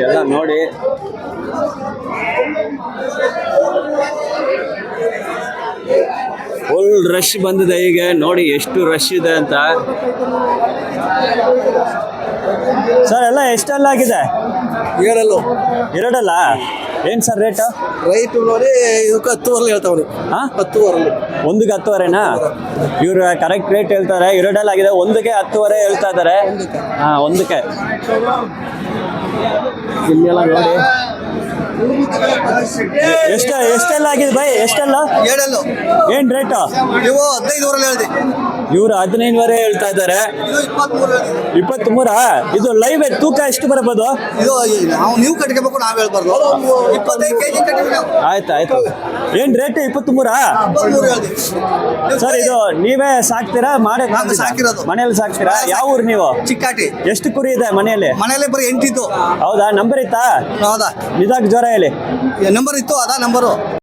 ಎಲ್ಲ ನೋಡಿ full rush ಬಂದಿದೆ. ಈಗ ನೋಡಿ ಎಷ್ಟು ರಶ್ ಇದೆ ಅಂತ. ಸರ್ ಎಲ್ಲ ಎಷ್ಟೆಲ್ಲ ಆಗಿದೆ? ಎರಡಲ್ಲ. ಏನು ಸರ್ ರೇಟು? ರೈಟ್ ನೋಡಿ ಇದಕ್ಕೆ 10 ಹೇಳ್ತಾವ್ರಿ. ಹಾಂ, 10 ಒಂದಕ್ಕೆ 10ವರೆನಾ? ಇವ್ರು ಕರೆಕ್ಟ್ ರೇಟ್ ಹೇಳ್ತಾರೆ. ಎರಡಲ್ಲ ಆಗಿದೆ, ಒಂದಕ್ಕೆ 10ವರೆ ಹೇಳ್ತಾ ಇದ್ದಾರೆ. ಹಾಂ, ಒಂದಕ್ಕೆ. ಇಲ್ಲೆಲ್ಲ ನೋಡಿ ಎಷ್ಟೆಲ್ಲ ಆಗಿದೆ ಬೈ? ಎಷ್ಟೆಲ್ಲ? ಏನ್ ರೇಟು? ನೀವು 15 ಹೇಳಿದೆ. ಇವ್ರು 15ವರೆ ಹೇಳ್ತಾ ಇದ್ದಾರೆ. 23? ಇದು ಲೈವ್ ತೂಕ ಎಷ್ಟು ಬರಬಹುದು? ಇದು ನೀವು ಕಟ್ಕೋಬೇಕು, ನಾವ್ ಹೇಳ್ಬಾರ್ದು. 25 kg ಕಟ್ಬೇಕು. ಆಯ್ತು. ಏನ್ ರೇಟ್? 23? ಸರ್ ಇದು ನೀವೇ ಸಾಕ್ತೀರಾ? ಸಾಕಿರೋದು ಮನೆಯಲ್ಲಿ ಸಾಕ್ತೀರಾ? ಯಾವ ಊರು ನೀವು? ಚಿಕ್ಕಾಟಿ. ಎಷ್ಟು ಕುರಿ ಇದೆ ಮನೆಯಲ್ಲಿ? ಬರೀ 8 ಇತ್ತು. ಹೌದಾ? ನಂಬರ್ ಇತ್ತಾ? ಹೌದಾ? ನಿಜಾಕ್ ಜ್ವರ ಹೇಳಿ. ನಂಬರ್ ಇತ್ತು, ಅದ ನಂಬರು.